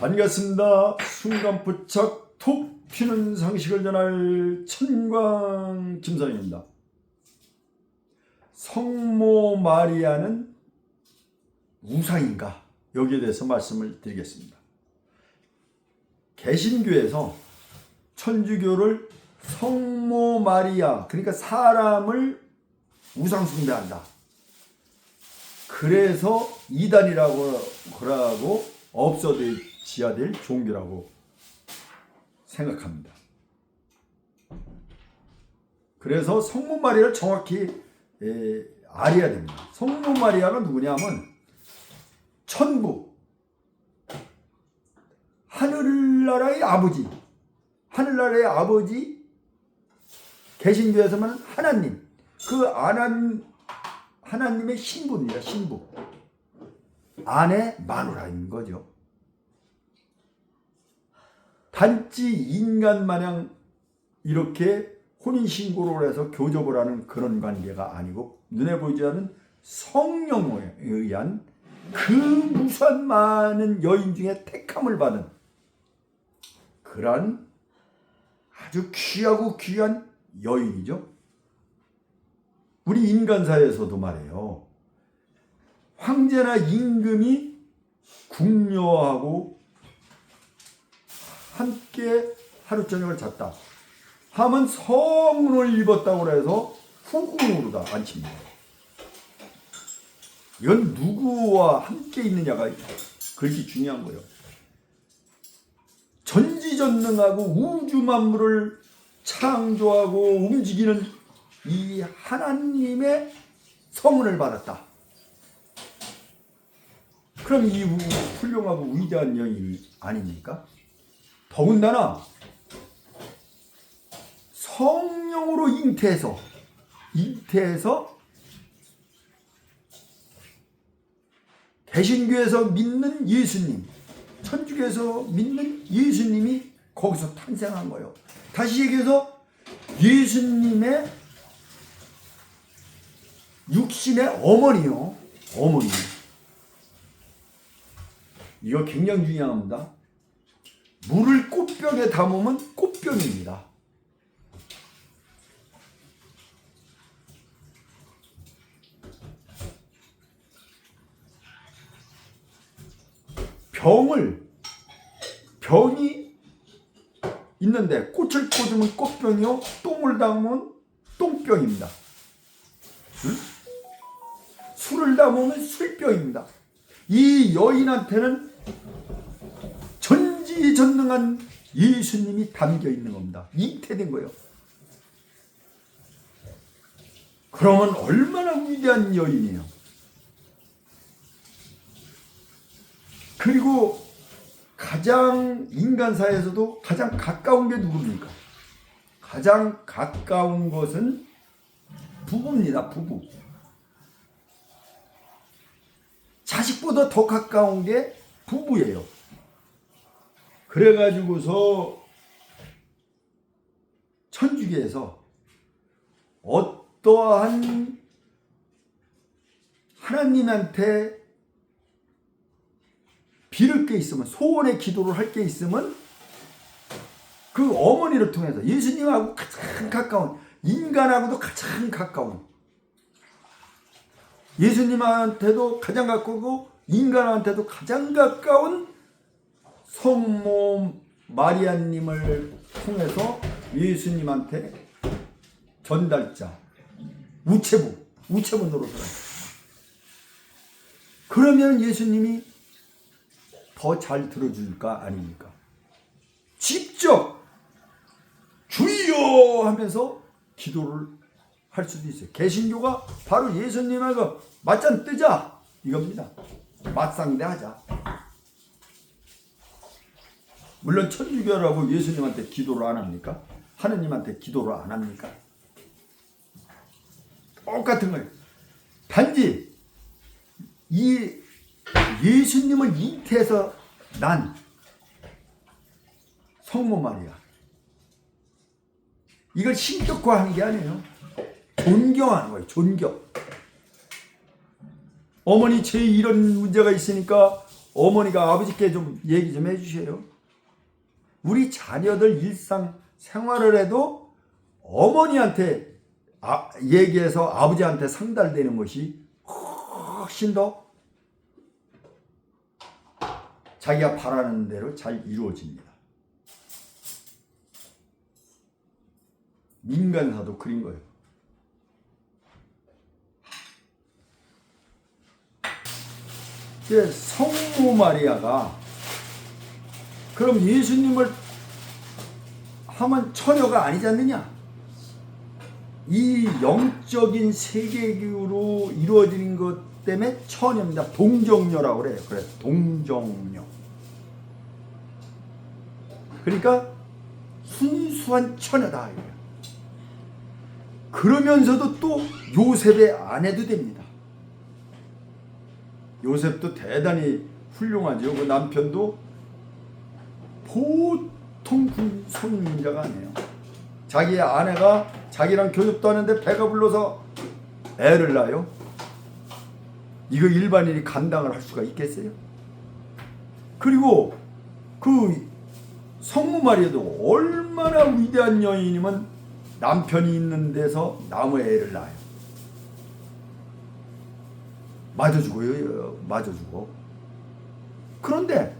반갑습니다. 순간포착 톡 튀는 상식을 전할 천광 김선영입니다. 성모 마리아는 우상인가? 여기에 대해서 말씀을 드리겠습니다. 개신교에서 천주교를 성모 마리아, 그러니까 사람을 우상 숭배한다. 그래서 이단이라고 그러고 없어져야 될 종교라고 생각합니다. 그래서 성모 마리아를 정확히 알아야 됩니다. 성모 마리아가 누구냐면 천부, 하늘나라의 아버지, 하늘나라의 아버지, 개신교에서는 하나님, 그 하나님의 신부입니다. 신부. 아내 마누라인 거죠. 단지 인간 마냥 이렇게 혼인신고를 해서 교접을 하는 그런 관계가 아니고 눈에 보이지 않는 성령에 의한 그 무수한 많은 여인 중에 택함을 받은 그러한 아주 귀하고 귀한 여인이죠. 우리 인간사에서도 말이에요. 황제나 임금이 궁녀하고 함께 하루 저녁을 잤다 하면 성운을 입었다고 해서 후궁으로다 앉힙니다. 이건 누구와 함께 있느냐가 그렇게 중요한 거예요. 전지전능하고 우주 만물을 창조하고 움직이는 이 하나님의 성운을 받았다. 그럼 이 훌륭하고 위대한 여인이 아닙니까? 더군다나 성령으로 잉태해서 개신교에서 믿는 예수님, 천주교에서 믿는 예수님이 거기서 탄생한 거예요. 다시 얘기해서 예수님의 육신의 어머니요. 어머니. 이거 굉장히 중요합니다. 물을 꽃병에 담으면 꽃병입니다. 병이 있는데 꽃을 꽂으면 꽃병이요, 똥을 담으면 똥병입니다. 응? 술을 담으면 술병입니다. 이 여인한테는 전지전능한 예수님이 담겨 있는 겁니다. 잉태된 거예요. 그러면 얼마나 위대한 여인이에요. 그리고 가장 인간사에서도 가장 가까운 게 누굽니까? 가장 가까운 것은 부부입니다. 부부. 자식보다 더 가까운 게 부부예요. 그래가지고서 천주교에서 어떠한 하나님한테 빌을 게 있으면, 소원의 기도를 할 게 있으면 그 어머니를 통해서 예수님하고 가장 가까운, 인간하고도 가장 가까운, 예수님한테도 가장 가까우고 인간한테도 가장 가까운 성모 마리아님을 통해서 예수님한테 전달자, 우체부 노릇을. 그러면 예수님이 더 잘 들어줄까 아닙니까? 직접 주여 하면서 기도를 할 수도 있어요. 개신교가 바로 예수님하고 맞짱 뜨자 이겁니다. 맞상대하자. 물론 천주교라고 예수님한테 기도를 안 합니까? 하느님한테 기도를 안 합니까? 똑같은 거예요. 단지 이 예수님을 잉태해서 난 성모 마리아, 이걸 신격화하는 게 아니에요. 존경하는 거예요. 존경. 어머니 제 이런 문제가 있으니까 어머니가 아버지께 좀 얘기 좀 해주세요. 우리 자녀들 일상 생활을 해도 어머니한테 얘기해서 아버지한테 상달되는 것이 훨씬 더 자기가 바라는 대로 잘 이루어집니다. 민간사도 그린 거예요. 이제 성모 마리아가 그럼 예수님을 하면 처녀가 아니지 않느냐? 이 영적인 세계로 이루어지는 것 때문에 처녀입니다. 동정녀라고 그래요. 그래, 동정녀. 그러니까 순수한 처녀다. 그러면서도 또 요셉의 아내도 됩니다. 요셉도 대단히 훌륭하죠. 그 남편도 보통 성인자가 아니에요. 자기 아내가 자기랑 교접도 하는데 배가 불러서 애를 낳아요. 이거 일반인이 감당을 할 수가 있겠어요? 그리고 그 성모 마리아도 얼마나 위대한 여인이면 남편이 있는 데서 나무에 애를 낳아요. 맞아주고요. 맞아주고. 그런데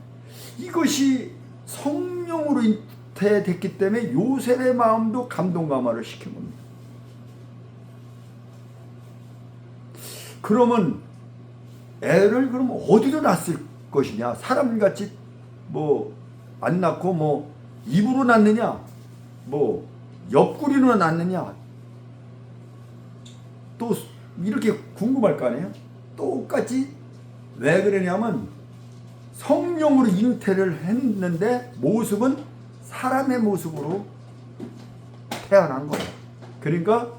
이것이 성령으로 잉태됐기 때문에 요셉의 마음도 감동감화를 시킨 겁니다. 그러면 애를 그럼 어디로 낳았을 것이냐? 사람같이 뭐 안 낳고 뭐 입으로 낳느냐? 뭐 옆구리로 낳느냐? 또 이렇게 궁금할 거 아니에요? 똑같이 왜 그러냐면 성령으로 잉태를 했는데 모습은 사람의 모습으로 태어난 거예요. 그러니까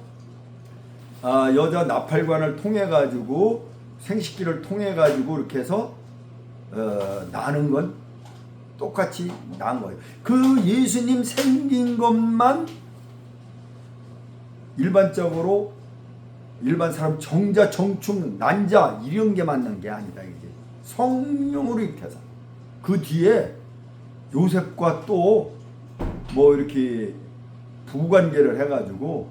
여자 나팔관을 통해 가지고 생식기를 통해 가지고 이렇게 해서 나는 건 똑같이 난 거예요. 그 예수님 생긴 것만 일반적으로 일반 사람 정자, 정충, 난자 이런 게 맞는 게 아니다. 이게 성령으로 잉태해서 그 뒤에 요셉과 또 뭐 이렇게 부관계를 해가지고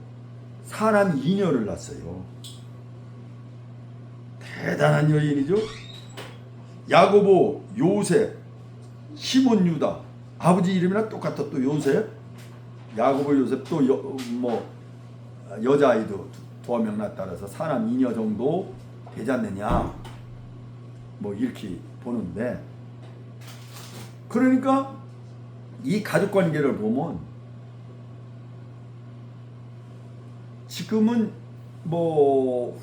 사람 이녀를 낳았어요. 대단한 여인이죠. 야고보, 요셉, 시몬, 유다 아버지 이름이랑 똑같아. 또 요셉, 야고보, 요셉 또 뭐 여자아이도 2명 낳았다 그래서 사람 이녀 정도 되지 않느냐 뭐 이렇게 보는데, 그러니까 이 가족관계를 보면 지금은 뭐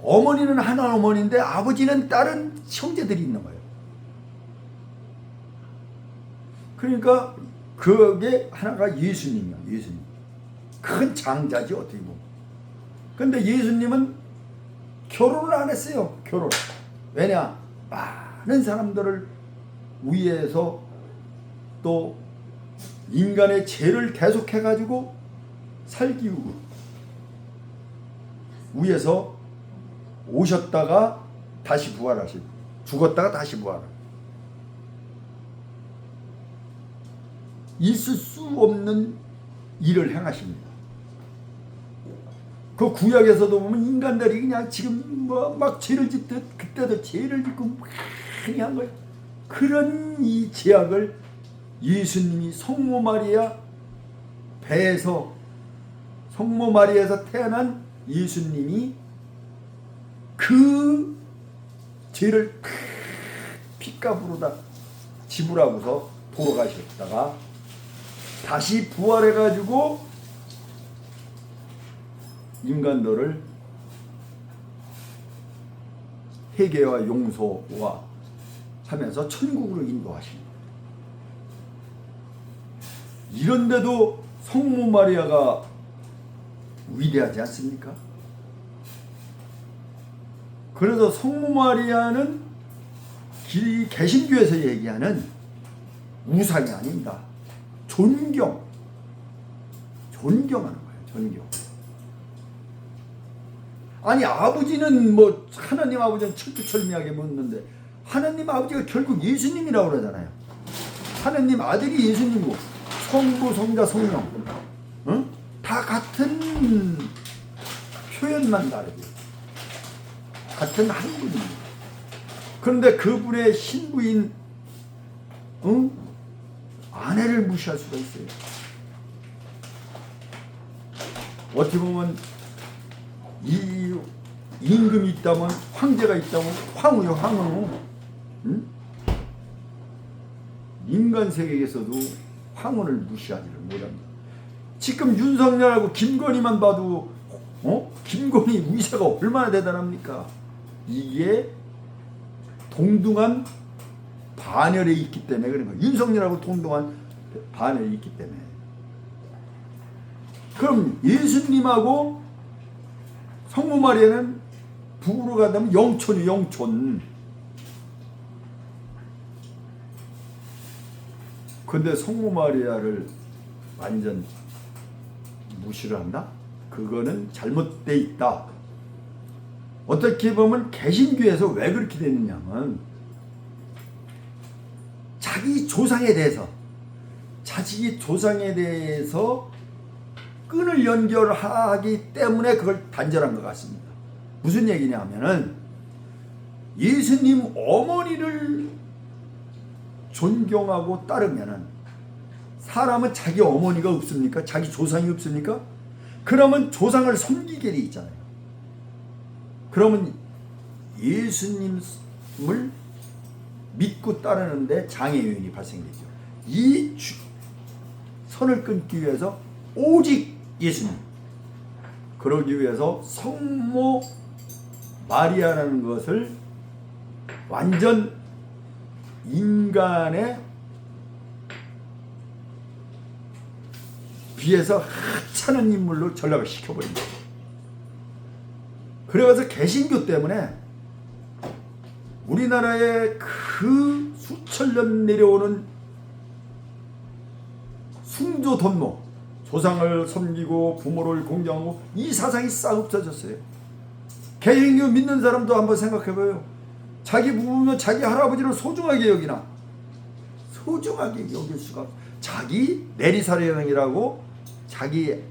어머니는 하나 어머니인데 아버지는 다른 형제들이 있는 거예요. 그러니까 그게 하나가 예수님이야. 예수님 큰 장자지 어떻게 보면. 근데 예수님은 결혼을 안 했어요. 결혼. 왜냐? 많은 사람들을 위해서 또 인간의 죄를 계속해가지고 살기 위해서 오셨다가 다시 부활하시고 죽었다가 다시 부활하시고 있을 수 없는 일을 행하십니다. 그 구약에서도 보면 인간들이 그냥 지금 뭐 막 죄를 짓듯 그때도 죄를 짓고 많이 한 거예요. 그런 이 죄악을 예수님이 성모 마리아 배에서 성모 마리아에서 태어난 예수님이 그 죄를 피값으로다 지불하고서 돌아가셨다가 다시 부활해가지고 인간들을 회개와 용서와 하면서 천국으로 인도하십니다. 이런데도 성모 마리아가 위대하지 않습니까? 그래서 성모 마리아는 개신교에서 얘기하는 우상이 아닙니다. 존경하는 거예요. 존경. 아니 아버지는 뭐 하나님 아버지는 철두철미하게 묻는데 하나님 아버지가 결국 예수님이라고 그러잖아요. 하나님 아들이 예수님이고 성부, 성자, 성령, 응? 다 같은 표현만 다르죠. 같은 한 분입니다. 그런데 그분의 신부인 아내를 무시할 수가 있어요. 어떻게 보면 이 임금이 있다면, 황제가 있다면 황후요, 황후. 응? 인간 세계에서도 황후를 무시하지를 못합니다. 지금 윤석열하고 김건희만 봐도 김건희 위세가 얼마나 대단합니까? 이게 동등한 반열에 있기 때문에 그런 거예요. 윤석열하고 동등한 반열에 있기 때문에. 그럼 예수님하고 성모 마리아는 부부로 가면 영촌이 영촌. 근데 성모 마리아를 완전 무시를 한다? 그거는 잘못돼 있다. 어떻게 보면 개신교에서 왜 그렇게 됐느냐면 자기 조상에 대해서 끈을 연결하기 때문에 그걸 단절한 것 같습니다. 무슨 얘기냐면은 예수님 어머니를 존경하고 따르면은, 사람은 자기 어머니가 없습니까? 자기 조상이 없습니까? 그러면 조상을 섬기게 돼 있잖아요. 그러면 예수님을 믿고 따르는데 장애 요인이 발생되죠. 이 선을 끊기 위해서 오직 예수님, 그러기 위해서 성모 마리아라는 것을 완전 인간에 비해서 하찮은 인물로 전락을 시켜버립니다. 그래서 개신교 때문에 우리나라에 그 수천 년 내려오는 숭조돈모, 조상을 섬기고 부모를 공경하고 이 사상이 싹 없어졌어요. 개신교 믿는 사람도 한번 생각해봐요. 자기 부모면 자기 할아버지를 소중하게 여기나? 소중하게 여길 수가. 자기 내리사랑이라고 자기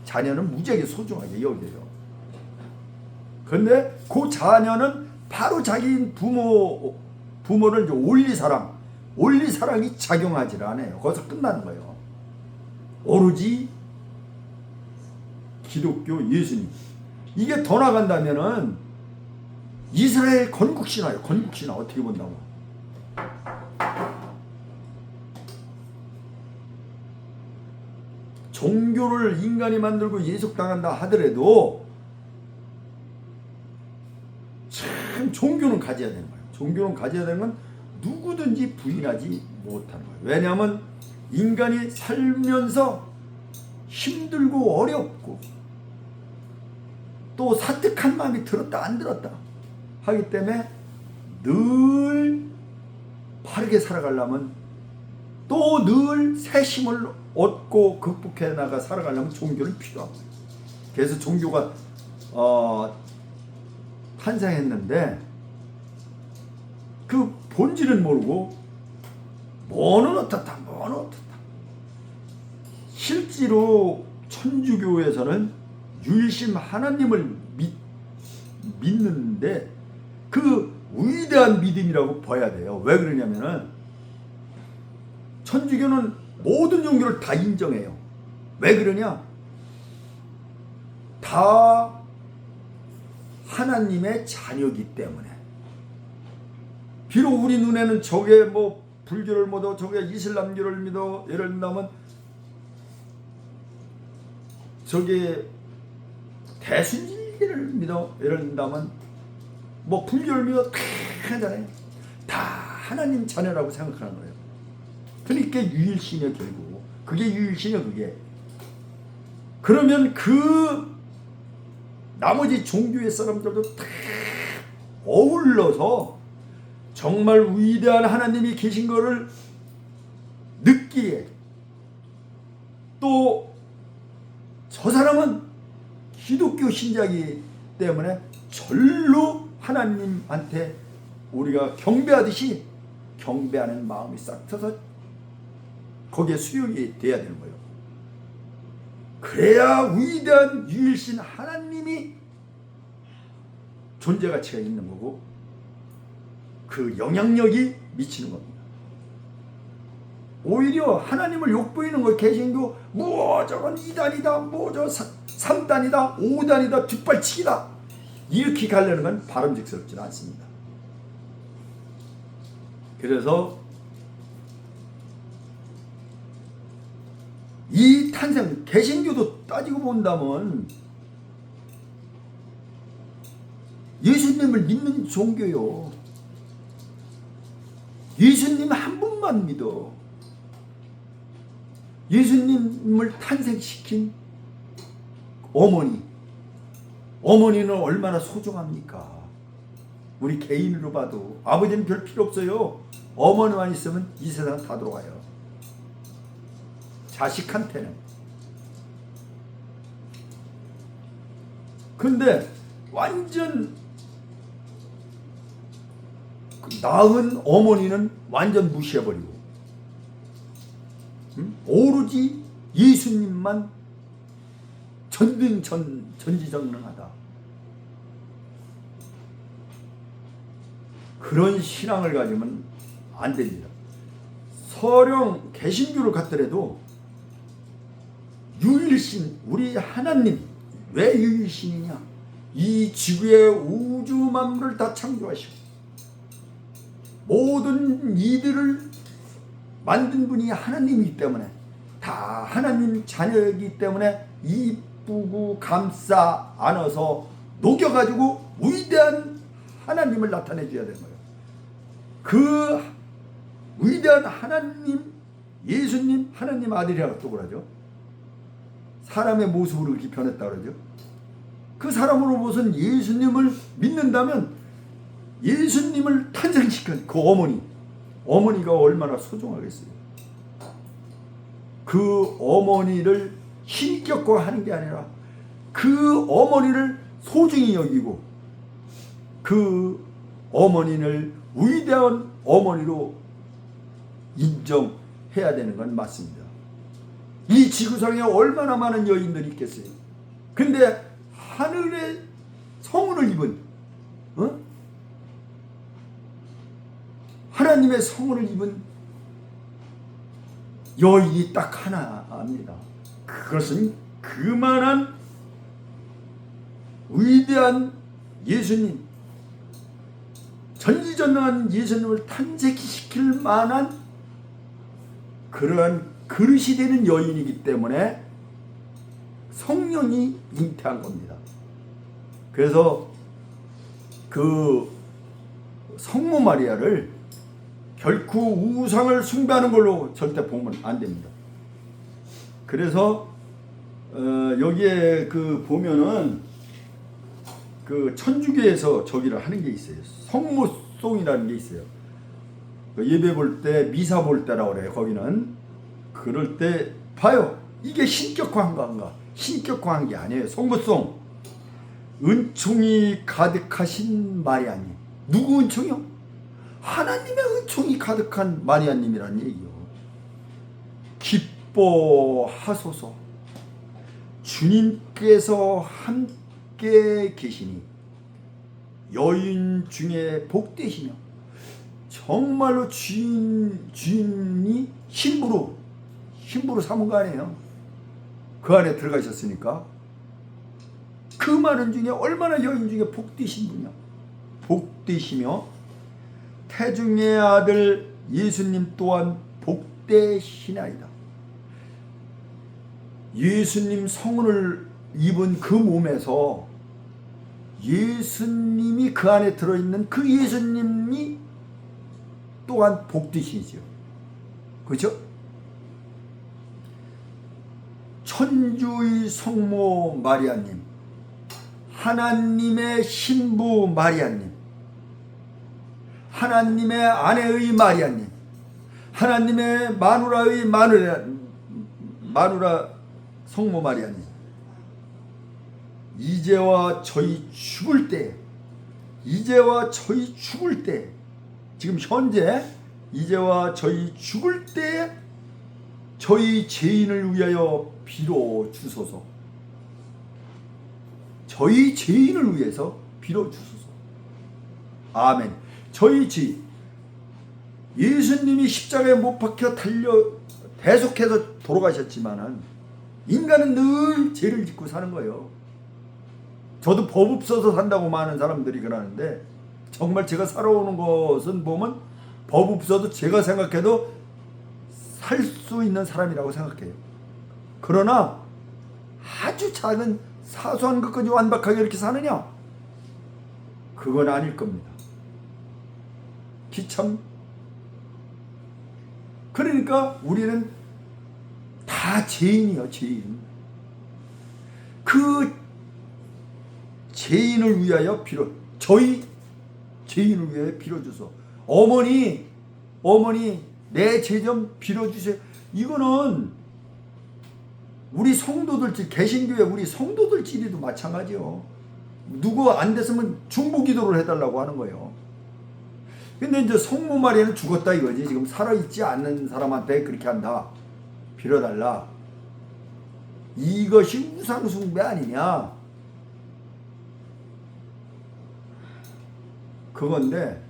자녀는 무지하게 소중하게 여겨요. 그런데 그 자녀는 바로 자기 부모를 올리사랑이 작용하지 않아요. 거기서 끝나는 거예요. 오로지 기독교 예수님. 이게 더 나간다면은 이스라엘 건국신화예요. 건국신화 어떻게 본다고? 종교를 인간이 만들고 예속당한다 하더라도 참 종교는 가져야 되는 거예요. 종교는 가져야 되는 건 누구든지 부인하지 못하는 거예요. 왜냐하면 인간이 살면서 힘들고 어렵고 또 사특한 마음이 들었다 안 들었다 하기 때문에 늘 바르게 살아가려면, 또 늘 새 힘을 얻고 극복해 나가 살아가려면 종교는 필요합니다. 그래서 종교가 탄생했는데 그 본질은 모르고 뭐는 어떻다 뭐는 어떻다. 실제로 천주교에서는 유일신 하나님을 믿는데 그 위대한 믿음이라고 봐야 돼요. 왜 그러냐면은 천주교는 모든 종교를 다 인정해요. 왜 그러냐? 다 하나님의 자녀이기 때문에. 비록 우리 눈에는 저게 뭐 불교를 믿어, 저게 이슬람교를 믿어, 예를 들면 저게 대순진리를 믿어, 예를 들면 뭐 불교를 믿어 다 하잖아요. 다 하나님 자녀라고 생각하는 거예요. 그러니까 유일신이요. 결국 그게 유일신이요. 그게 그러면 그 나머지 종교의 사람들도 다 어울러서 정말 위대한 하나님이 계신 것을 느끼게, 또 저 사람은 기독교 신자이기 때문에 절로 하나님한테 우리가 경배하듯이 경배하는 마음이 싹 트서 거기에 수용이 돼야 되는 거예요. 그래야 위대한 유일신 하나님이 존재 가치가 있는 거고 그 영향력이 미치는 겁니다. 오히려 하나님을 욕보이는 거 개신교 뭐 저건 2단이다 뭐 저 3단이다 5단이다 뒷발치기다 이렇게 가려는 건 바람직스럽지는 않습니다. 그래서 이 탄생 개신교도 따지고 본다면 예수님을 믿는 종교요. 예수님 한 분만 믿어. 예수님을 탄생시킨 어머니는 얼마나 소중합니까? 우리 개인으로 봐도 아버지는 별 필요 없어요. 어머니만 있으면 이 세상 다 들어가요. 자식한테는. 근데 완전 낳은 어머니는 완전 무시해버리고 오로지 예수님만 전지전능하다. 그런 신앙을 가지면 안 됩니다. 서령 개신교를 갖더라도 유일신 우리 하나님 왜 유일신이냐? 이 지구의 우주 만물을 다 창조하시고 모든 이들을 만든 분이 하나님이기 때문에 다 하나님 자녀이기 때문에 이쁘고 감싸 안아서 녹여가지고 위대한 하나님을 나타내 줘야 되는 거예요. 그 위대한 하나님 예수님 하나님 아들이라고 또 그러죠. 사람의 모습으로 이렇게 변했다 그러죠. 그 사람으로 무슨 예수님을 믿는다면 예수님을 탄생시킨 그 어머니가 얼마나 소중하겠어요. 그 어머니를 신격화하는 게 아니라 그 어머니를 소중히 여기고 그 어머니를 위대한 어머니로 인정해야 되는 건 맞습니다. 이 지구상에 얼마나 많은 여인들이 있겠어요. 근데 하늘의 성운을 입은 하나님의 성운을 입은 여인이 딱 하나입니다. 그것은 그만한 위대한 예수님, 전지전능한 예수님을 탄생시킬 만한 그러한 그릇이 되는 여인이기 때문에 성령이 잉태한 겁니다. 그래서 그 성모 마리아를 결코 우상을 숭배하는 걸로 절대 보면 안 됩니다. 그래서 여기에 그 보면은 그 천주교에서 저기를 하는 게 있어요. 성모송이라는 게 있어요. 예배 볼 때 미사 볼 때라고 그래요. 거기는 그럴 때 봐요. 이게 신격화한 건가? 신격화한 게 아니에요. 성모송. 은총이 가득하신 마리아님. 누구 은총이요? 하나님의 은총이 가득한 마리아님이란 얘기요. 기뻐하소서. 주님께서 함께 계시니 여인 중에 복되시며 정말로 주인이 신부로 삼은 거 아니에요. 그 안에 들어가셨으니까 그 많은 중에 얼마나 여인 중에 복되신 분이야. 복되시며 태중의 아들 예수님 또한 복되시나이다. 예수님 성운을 입은 그 몸에서 예수님이 그 안에 들어있는 그 예수님이 또한 복되시죠. 그렇죠? 천주의 성모 마리아님, 하나님의 신부 마리아님, 하나님의 아내의 마리아님, 하나님의 마누라의 마누라 성모 마리아님, 이제와 저희 죽을 때 지금 현재 이제와 저희 죽을 때 저희 죄인을 위하여 빌어 주소서. 저희 죄인을 위해서 빌어 주소서. 아멘. 저희 죄, 예수님이 십자가에 못 박혀 달려 대속해서 돌아가셨지만은 인간은 늘 죄를 짓고 사는 거예요. 저도 법 없어서 산다고 많은 사람들이 그러는데, 정말 제가 살아오는 것은 보면 법 없어도 제가 생각해도 살 수 있는 사람이라고 생각해요. 그러나 아주 작은 사소한 것까지 완벽하게 이렇게 사느냐? 그건 아닐 겁니다. 기참. 그러니까 우리는 다 죄인이요, 죄인. 그 죄인을 위하여 저희 죄인을 위하여 빌어주소. 어머니 내 죄 좀 빌어주세요. 이거는 우리 성도들, 개신교회 우리 성도들끼리도 마찬가지요. 누구 안 됐으면 중보기도를 해달라고 하는 거예요. 근데 이제 성모 마리아는 죽었다 이거지. 지금 살아있지 않는 사람한테 그렇게 한다. 빌어달라. 이것이 우상숭배 아니냐? 그건데,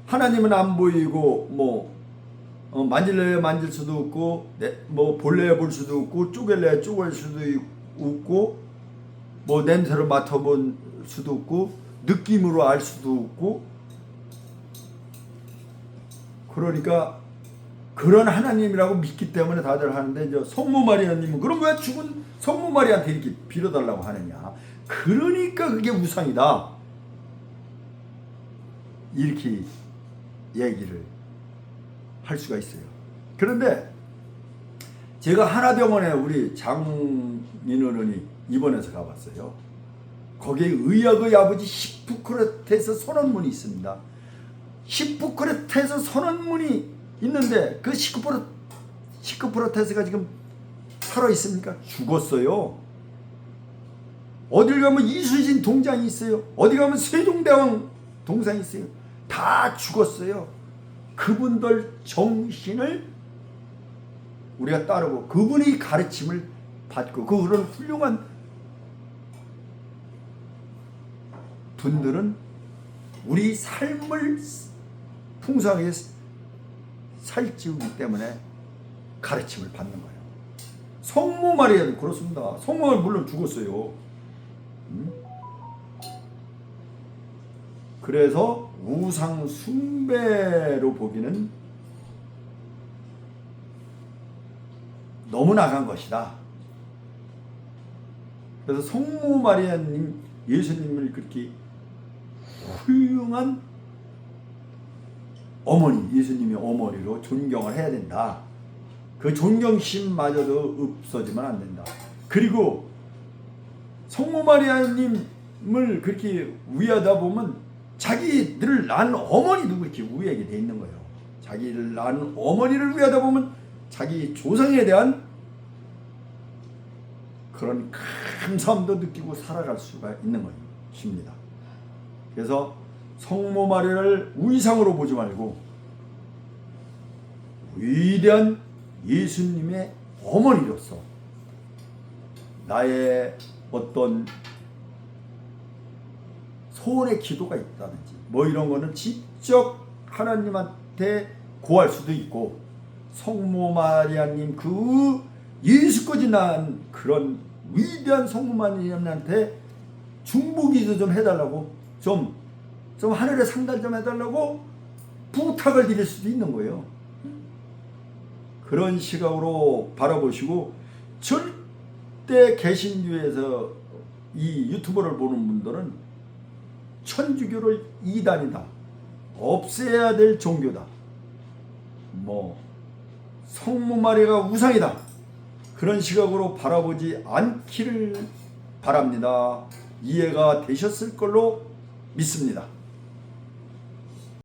하나님은 안 보이고 만질래야 만질 수도 없고 볼래야 볼 수도 없고 쪼갤래야 쪼갤 수도 없고 냄새를 맡아볼 수도 없고 느낌으로 알 수도 없고, 그러니까 그런 하나님이라고 믿기 때문에 다들 하는데, 이제 성모 마리아님은 그럼 왜 죽은 성모 마리아한테 이렇게 빌어달라고 하느냐? 그러니까 그게 우상이다. 이렇게 얘기를 할 수가 있어요. 그런데 제가 하나병원에 우리 장민어른이 입원해서 가봤어요. 거기에 의학의 아버지 히포크라테스 선언문이 있습니다. 히포크라테스 선언문이 있는데 그 히포크라테스가 지금 살아있습니까? 죽었어요. 어딜 가면 이순신 동장이 있어요. 어디 가면 세종대왕 동상이 있어요. 다 죽었어요. 그분들 정신을 우리가 따르고 그분의 가르침을 받고 그런 훌륭한 분들은 우리 삶을 풍성하게 살찌우기 때문에 가르침을 받는 거예요. 성모 마리아도 그렇습니다. 성모가 물론 죽었어요. 그래서 우상 숭배로 보기는 너무 나간 것이다. 그래서 성모 마리아님, 예수님을 그렇게 훌륭한 어머니, 예수님의 어머니로 존경을 해야 된다. 그 존경심마저도 없어지면 안 된다. 그리고 성모 마리아님을 그렇게 위하다 보면 자기들을 낳은 어머니도 그렇게 위하게 돼 있는 거예요. 자기를 낳은 어머니를 위하다 보면 자기 조상에 대한 그런 감사함도 느끼고 살아갈 수가 있는 것입니다. 그래서 성모 마리아를 우상으로 보지 말고 위대한 예수님의 어머니로서 나의 어떤 소원의 기도가 있다든지 이런 거는 직접 하나님한테 구할 수도 있고, 성모 마리아님 그 예수까지 낳은 그런 위대한 성모 마리아님한테 중보기도 좀 해달라고, 좀 하늘에 상달 좀 해달라고 부탁을 드릴 수도 있는 거예요. 그런 시각으로 바라보시고, 절대 개신교에서 이 유튜버를 보는 분들은 천주교를 이단이다, 없애야 될 종교다, 성모 마리아가 우상이다, 그런 시각으로 바라보지 않기를 바랍니다. 이해가 되셨을 걸로 믿습니다.